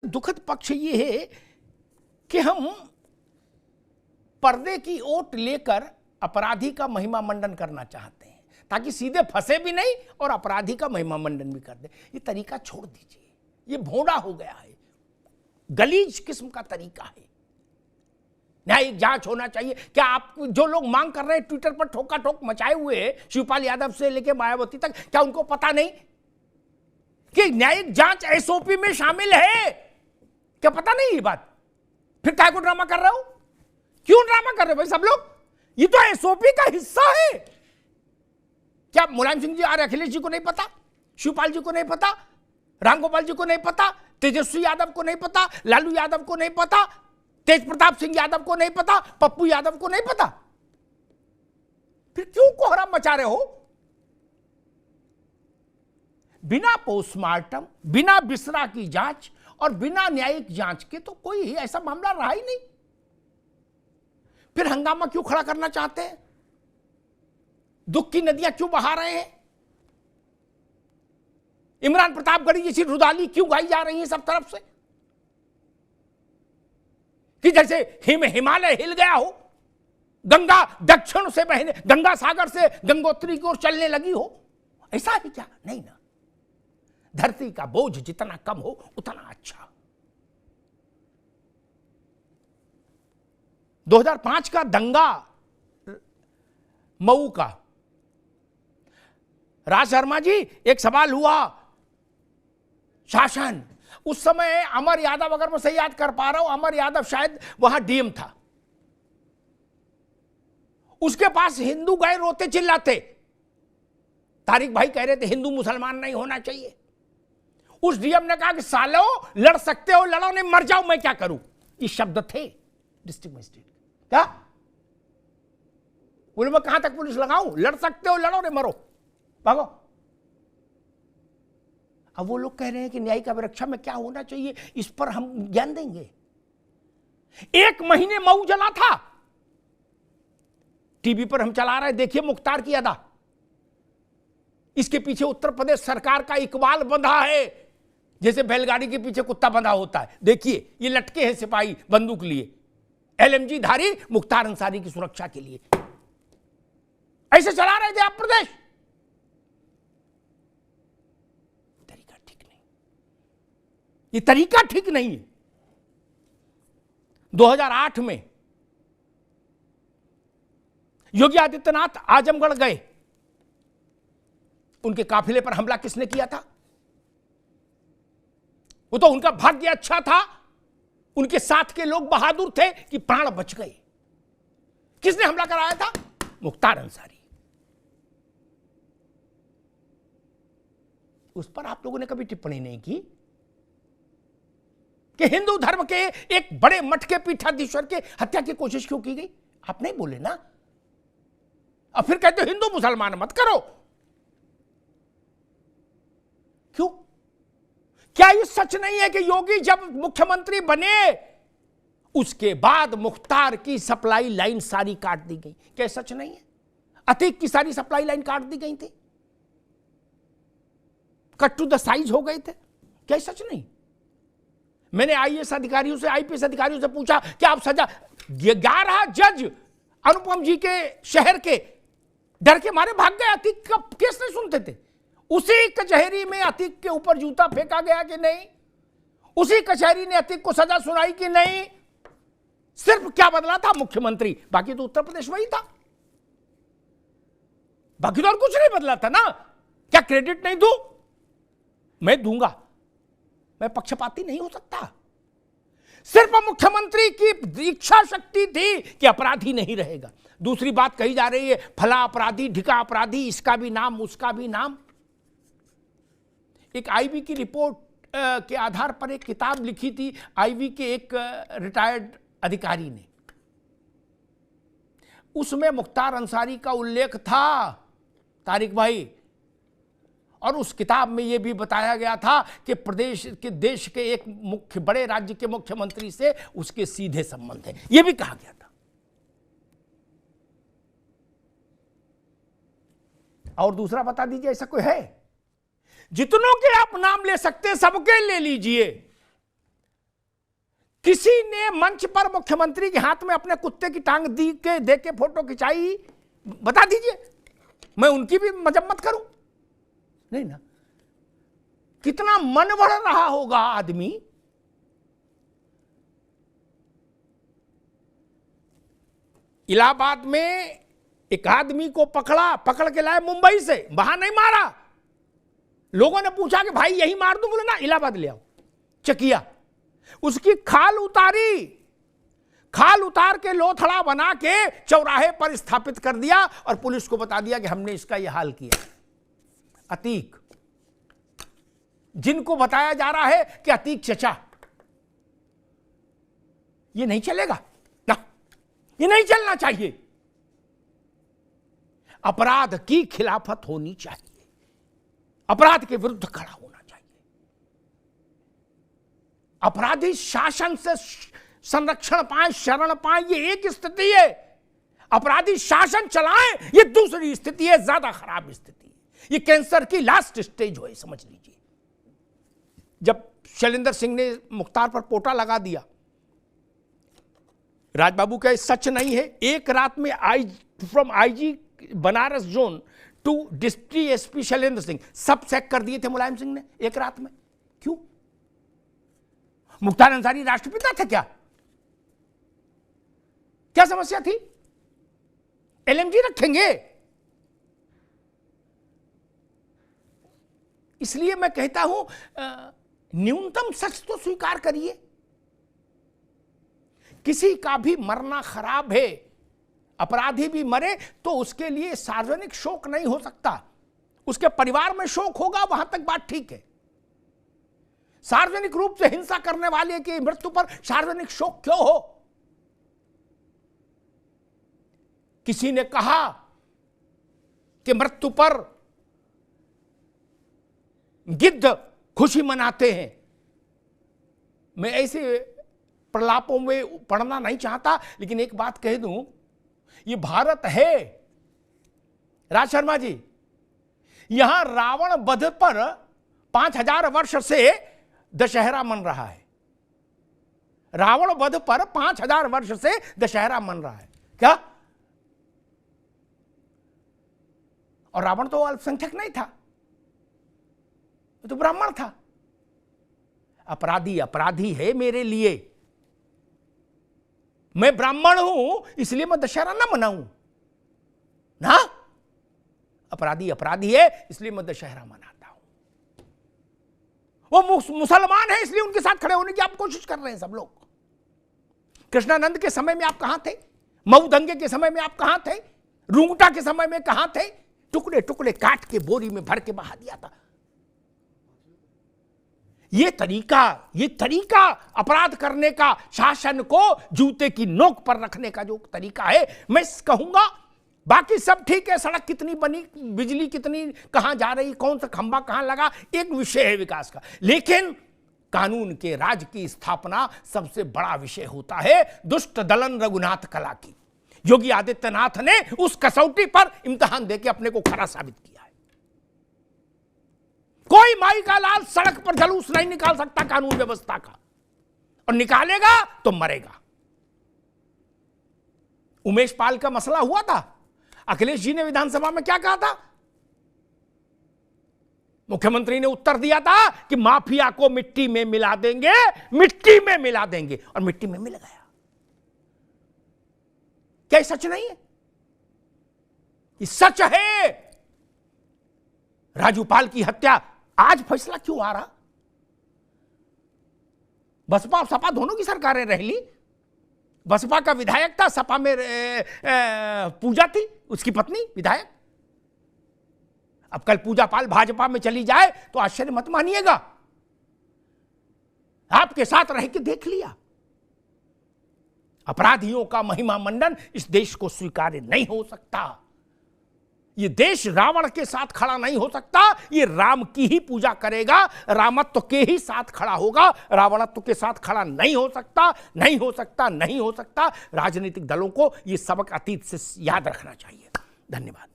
दुखद पक्ष ये है कि हम पर्दे की ओट लेकर अपराधी का महिमा मंडन करना चाहते हैं ताकि सीधे फंसे भी नहीं और अपराधी का महिमा मंडन भी कर दे। ये तरीका छोड़ दीजिए, ये भोंडा हो गया है, गलीज किस्म का तरीका है। न्यायिक जांच होना चाहिए। क्या आप जो लोग मांग कर रहे हैं ट्विटर पर ठोका ठोक मचाए हुए हैं, शिवपाल यादव से लेकर मायावती तक, क्या उनको पता नहीं कि न्यायिक जांच एसओपी में शामिल है? क्या पता नहीं ये बात? फिर काय को ड्रामा कर रहे हो? क्यों ड्रामा कर रहे हो भाई सब लोग? ये तो एसओपी का हिस्सा है। क्या मुलायम सिंह जी और अखिलेश जी को नहीं पता? शिवपाल जी को नहीं पता? रामगोपाल जी को नहीं पता? तेजस्वी यादव को नहीं पता? लालू यादव को नहीं पता? तेज प्रताप सिंह यादव को नहीं पता? पप्पू यादव को नहीं पता? फिर क्यों कोहराम मचा रहे हो? बिना पोस्टमार्टम, बिना बिसरा की जांच और बिना न्यायिक जांच के तो कोई ऐसा मामला रहा ही नहीं। फिर हंगामा क्यों खड़ा करना चाहते हैं? दुख की नदियां क्यों बहा रहे हैं? इमरान प्रतापगढ़ी जैसी रुदाली क्यों गाई जा रही है सब तरफ से कि जैसे हिमालय हिल गया हो, गंगा दक्षिण से बहने, गंगा सागर से गंगोत्री की ओर चलने लगी हो? ऐसा है क्या? नहीं ना। धरती का बोझ जितना कम हो उतना अच्छा। 2005 का दंगा मऊ का, राज शर्मा जी एक सवाल हुआ, शासन, उस समय अमर यादव, अगर मैं सही याद कर पा रहा हूं, अमर यादव शायद वहां डीएम था, उसके पास हिंदू गए रोते चिल्लाते, तारिक भाई कह रहे थे हिंदू मुसलमान नहीं होना चाहिए। उस डीएम ने कहा कि सालो लड़ सकते हो लड़ो, नहीं मर जाओ मैं क्या करूं। ये शब्द थे डिस्ट्रिक्ट मजिस्ट्रेट। क्या बोले मैं कहां तक पुलिस लगाऊं? लड़ सकते हो लड़ो, नहीं मरो भागो। अब वो लोग कह रहे हैं कि न्यायिक अभिरक्षा में क्या होना चाहिए, इस पर हम ज्ञान देंगे। 1 महीने मऊ जला था, टीवी पर हम चला रहे, देखिए मुख्तार की अदा। इसके पीछे उत्तर प्रदेश सरकार का इकबाल बंधा है, जैसे बैलगाड़ी के पीछे कुत्ता बंधा होता है। देखिए ये लटके हैं सिपाही बंदूक लिए, एलएमजी धारी मुख्तार अंसारी की सुरक्षा के लिए। ऐसे चला रहे थे आप प्रदेश। तरीका ठीक नहीं, ये तरीका ठीक नहीं है। 2008 में योगी आदित्यनाथ आजमगढ़ गए, उनके काफिले पर हमला किसने किया था? वो तो उनका भाग्य अच्छा था, उनके साथ के लोग बहादुर थे कि प्राण बच गए। किसने हमला कराया था? मुख्तार अंसारी। उस पर आप लोगों ने कभी टिप्पणी नहीं की कि हिंदू धर्म के एक बड़े मठ के पीठाधीश्वर के हत्या की कोशिश क्यों की गई? आप नहीं बोले ना। अब फिर कहते हो हिंदू मुसलमान मत करो। क्यों? क्या ये सच नहीं है कि योगी जब मुख्यमंत्री बने उसके बाद मुख्तार की सप्लाई लाइन सारी काट दी गई? क्या सच नहीं है? अतीक की सारी सप्लाई लाइन काट दी गई थी, कट टू द साइज हो गए थे। क्या सच नहीं? मैंने आईएएस अधिकारियों से, आईपीएस अधिकारियों से पूछा कि आप सजा, 11 जज अनुपम जी के शहर के डर के मारे भाग गए। अतीक का केस नहीं सुनते थे। उसी कचहरी में अतीक के ऊपर जूता फेंका गया कि नहीं? उसी कचहरी ने अतीक को सजा सुनाई कि नहीं? सिर्फ क्या बदला था? मुख्यमंत्री। बाकी तो उत्तर प्रदेश वही था, बाकी तो और कुछ नहीं बदला था ना। क्या क्रेडिट नहीं दूं? मैं दूंगा, मैं पक्षपाती नहीं हो सकता। सिर्फ मुख्यमंत्री की इच्छा शक्ति थी कि अपराधी नहीं रहेगा। दूसरी बात कही जा रही है फला अपराधी, ढिका अपराधी, इसका भी नाम उसका भी नाम। एक आईबी की रिपोर्ट के आधार पर एक किताब लिखी थी आईबी के एक रिटायर्ड अधिकारी ने। उसमें मुख्तार अंसारी का उल्लेख था, तारिक भाई, और उस किताब में यह भी बताया गया था कि प्रदेश के, देश के एक मुख्य बड़े राज्य के मुख्यमंत्री से उसके सीधे संबंध है, यह भी कहा गया था। और दूसरा बता दीजिए, ऐसा कोई है? जितनों के आप नाम ले सकते सबके ले लीजिए, किसी ने मंच पर मुख्यमंत्री के हाथ में अपने कुत्ते की टांग दे के फोटो खिंचाई, बता दीजिए, मैं उनकी भी मजम्मत करूं? नहीं ना। कितना मन बढ़ रहा होगा आदमी। इलाहाबाद में एक आदमी को पकड़ के लाए मुंबई से, वहां नहीं मारा। लोगों ने पूछा कि भाई यही मार दूं, बोले ना इलाहाबाद ले आओ। चकिया, उसकी खाल उतार के लोथड़ा बना के चौराहे पर स्थापित कर दिया और पुलिस को बता दिया कि हमने इसका यह हाल किया। अतीक, जिनको बताया जा रहा है कि अतीक चचा, ये नहीं चलेगा ना, ये नहीं चलना चाहिए। अपराध की खिलाफत होनी चाहिए, अपराध के विरुद्ध खड़ा होना चाहिए। अपराधी शासन से संरक्षण पाए, शरण पाए, ये एक स्थिति है। अपराधी शासन चलाएं, ये दूसरी स्थिति है, ज्यादा खराब स्थिति है। ये कैंसर की लास्ट स्टेज हो, समझ लीजिए। जब शैलेंद्र सिंह ने मुख्तार पर पोटा लगा दिया, राजबाबू का सच नहीं है, एक रात में from IG Banaras zone to district SP Shailendra Singh सब चेक कर दिए थे मुलायम सिंह ने एक रात में। क्यों? मुख्तार अंसारी राष्ट्रपिता थे क्या? क्या समस्या थी? एलएमजी रखेंगे। इसलिए मैं कहता हूं, न्यूनतम सच तो स्वीकार करिए। किसी का भी मरना खराब है, अपराधी भी मरे तो उसके लिए सार्वजनिक शोक नहीं हो सकता, उसके परिवार में शोक होगा, वहां तक बात ठीक है। सार्वजनिक रूप से हिंसा करने वाले की मृत्यु पर सार्वजनिक शोक क्यों हो? किसी ने कहा कि मृत्यु पर गिद्ध खुशी मनाते हैं। मैं ऐसे प्रलापों में पढ़ना नहीं चाहता, लेकिन एक बात कह दूं, ये भारत है राज शर्मा जी, यहां रावण वध पर 5000 वर्ष से दशहरा मन रहा है। रावण वध पर 5000 वर्ष से दशहरा मन रहा है क्या? और रावण तो अल्पसंख्यक नहीं था, तो ब्राह्मण था। अपराधी अपराधी है मेरे लिए। मैं ब्राह्मण हूं इसलिए मैं दशहरा ना मनाऊं ना। अपराधी अपराधी है इसलिए मैं दशहरा मनाता हूं। वो मुसलमान है इसलिए उनके साथ खड़े होने की आप कोशिश कर रहे हैं सब लोग। कृष्णानंद के समय में आप कहां थे? मऊ दंगे के समय में आप कहां थे? रूंगटा के समय में कहां थे? टुकड़े टुकड़े काट के बोरी में भर के बहा दिया था। ये तरीका अपराध करने का, शासन को जूते की नोक पर रखने का जो तरीका है, मैं कहूंगा बाकी सब ठीक है। सड़क कितनी बनी, बिजली कितनी कहां जा रही, कौन सा खंबा कहां लगा, एक विषय है विकास का। लेकिन कानून के राज की स्थापना सबसे बड़ा विषय होता है। दुष्ट दलन रघुनाथ कला की योगी आदित्यनाथ ने उस कसौटी पर इम्तिहान देके अपने को खरा साबित किया है। कोई माई का लाल सड़क पर जलूस नहीं निकाल सकता कानून व्यवस्था का, और निकालेगा तो मरेगा। उमेश पाल का मसला हुआ था, अखिलेश जी ने विधानसभा में क्या कहा था? मुख्यमंत्री ने उत्तर दिया था कि माफिया को मिट्टी में मिला देंगे, मिट्टी में मिला देंगे, और मिट्टी में मिल गया। क्या सच नहीं है? ये सच है। राजूपाल की हत्या आज फैसला क्यों आ रहा? बसपा और सपा दोनों की सरकारें रह ली। बसपा का विधायक था, सपा में पूजा थी उसकी पत्नी विधायक। अब कल पूजा पाल भाजपा में चली जाए तो आश्चर्य मत मानिएगा। आपके साथ रह के देख लिया। अपराधियों का महिमा मंडन इस देश को स्वीकार्य नहीं हो सकता। ये देश रावण के साथ खड़ा नहीं हो सकता। ये राम की ही पूजा करेगा, रामत्व के ही साथ खड़ा होगा, रावणत्व के साथ खड़ा नहीं हो सकता, नहीं हो सकता, नहीं हो सकता। राजनीतिक दलों को ये सबक अतीत से याद रखना चाहिए। धन्यवाद।